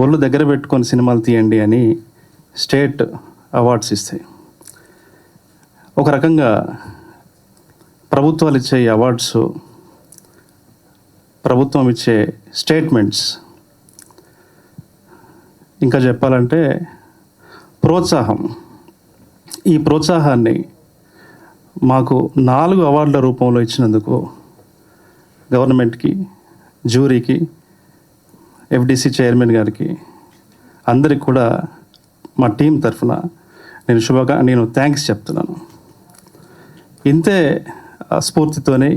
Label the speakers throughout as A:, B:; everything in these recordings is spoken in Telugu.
A: ఒళ్ళు దగ్గర పెట్టుకొని సినిమాలు తీయండి అని స్టేట్ అవార్డ్స్ ఇస్తాయి. ఒక రకంగా ప్రభుత్వాలు ఇచ్చే అవార్డ్స్, ప్రభుత్వం ఇచ్చే స్టేట్మెంట్స్, ఇంకా చెప్పాలంటే ప్రోత్సాహం. ఈ ప్రోత్సాహాన్ని మాకు 4 అవార్డుల రూపంలో ఇచ్చినందుకు గవర్నమెంట్కి, జ్యూరీకి, ఎఫ్డిసి చైర్మన్ గారికి, అందరికి కూడా మా టీం తరఫున నేను థ్యాంక్స్ చెప్తున్నాను. ఇంతే స్ఫూర్తితోనే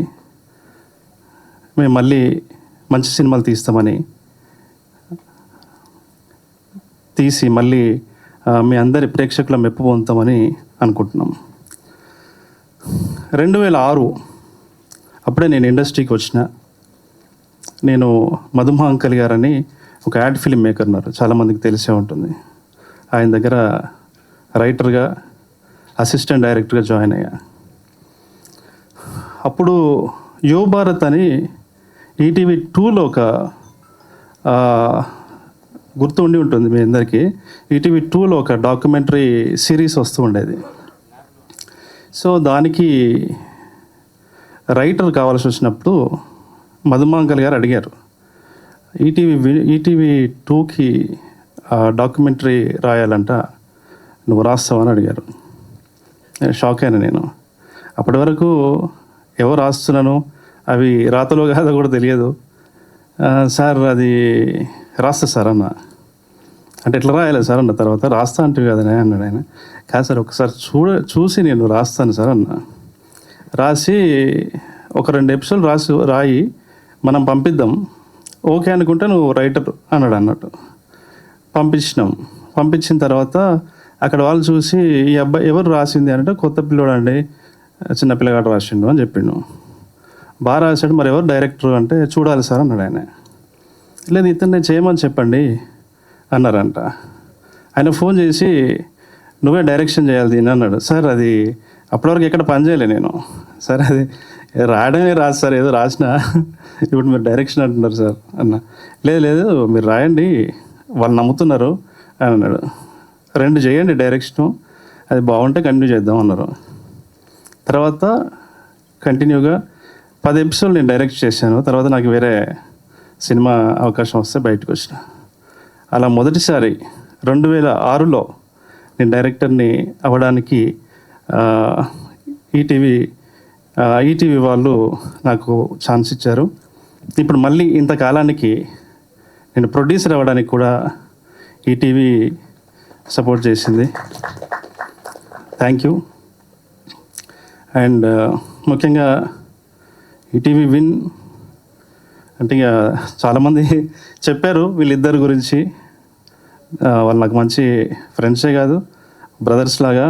A: మేము మళ్ళీ మంచి సినిమాలు తీసి మళ్ళీ మీ అందరి ప్రేక్షకుల మెప్పు పొందుతామని అనుకుంటున్నాం. 2006 అప్పుడే నేను ఇండస్ట్రీకి వచ్చిన. నేను మధుమా అంకల్ గారని ఒక యాడ్ ఫిల్మ్ మేకర్ ఉన్నారు, చాలామందికి తెలిసే ఉంటుంది. ఆయన దగ్గర రైటర్గా, అసిస్టెంట్ డైరెక్టర్గా జాయిన్ అయ్యా. అప్పుడు యువ భారత్ అని ఈటీవీ 2లో ఒక గుర్తు ఉండి ఉంటుంది మీ అందరికీ. ఈటీవీ 2లో ఒక డాక్యుమెంటరీ సిరీస్ వస్తూ ఉండేది. సో దానికి రైటర్ కావాల్సి వచ్చినప్పుడు మధుమా అంకల్ గారు అడిగారు, ఈటీవీ 2కి డాక్యుమెంటరీ రాయాలంట, నువ్వు రాస్తావని అడిగారు. షాక్ అయినా నేను. అప్పటి వరకు ఎవరు రాస్తున్నాను, అవి రాతలో కాదో కూడా తెలియదు. సార్ అది రాస్తా సార్ అన్న. అంటే ఎట్లా రాయాలి సార్ అన్న. తర్వాత రాస్తా అంటే కదనే అన్నాడు ఆయన. కాదు సార్, ఒకసారి చూసి నేను రాస్తాను సార్ అన్న. రాసి ఒక 2 ఎపిసోడ్లు రాయి మనం పంపిద్దాం, ఓకే అనుకుంటే నువ్వు రైటర్ అన్నట్టు పంపించిన తర్వాత అక్కడ వాళ్ళు చూసి ఈ అబ్బాయి ఎవరు రాసింది అంటే, కొత్త పిల్లోడు అండి, చిన్న పిల్లగాడు రాసిండు అని చెప్పిండు. బాగా రాశాడు, మరి ఎవరు డైరెక్టర్ అంటే చూడాలి సార్ అన్నాడు ఆయన. లేదు ఇతన్ని చేయమని చెప్పండి అన్నారంట. ఆయన ఫోన్ చేసి నువ్వే డైరెక్షన్ చేయాలి దీన్ని అన్నాడు. సార్ అది అప్పటివరకు ఎక్కడ పని చేయలే నేను. సార్ అది రాయడమే రాదు సార్, ఏదో రాసిన, ఇప్పుడు మీరు డైరెక్షన్ అంటున్నారు సార్ అన్న. లేదు మీరు రాయండి, వాళ్ళు నమ్ముతున్నారు అని అన్నాడు. 2 చేయండి డైరెక్షను, అది బాగుంటే కంటిన్యూ చేద్దాం అన్నారు. తర్వాత కంటిన్యూగా 10 ఎపిసోడ్లు నేను డైరెక్ట్ చేశాను. తర్వాత నాకు వేరే సినిమా అవకాశం వస్తే బయటకు వచ్చిన. అలా మొదటిసారి 2006లో నేను డైరెక్టర్ని అవ్వడానికి ఈటీవీ వాళ్ళు నాకు ఛాన్స్ ఇచ్చారు. ఇప్పుడు మళ్ళీ ఇంతకాలానికి నేను ప్రొడ్యూసర్ అవ్వడానికి కూడా ఈటీవీ సపోర్ట్ చేసింది. Thank you. అండ్ ముఖ్యంగా ఈటీవీ విన్ అంటే ఇక చాలామంది చెప్పారు వీళ్ళిద్దరి గురించి. వాళ్ళు నాకు మంచి ఫ్రెండ్సే కాదు, బ్రదర్స్ లాగా.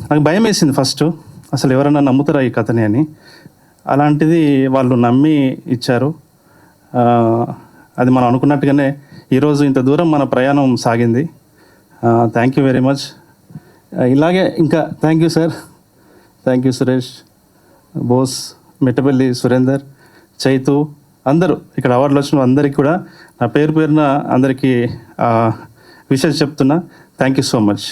A: నాకు భయం వేసింది ఫస్ట్, అసలు ఎవరైనా నమ్ముతారా ఈ కథని అని. అలాంటిది వాళ్ళు నమ్మి ఇచ్చారు. అది మనం అనుకున్నట్టుగానే ఈరోజు ఇంత దూరం మన ప్రయాణం సాగింది. Thank you very much. ఇలాగే ఇంకా thank you sir, thank you Suresh, Bose, Mettapalli Surender, Chaitu, అందరూ ఇక్కడ అవార్డులు వచ్చిన అందరికీ కూడా నా పేరున అందరికీ విషెస్ చెప్తున్నా. Thank you so much.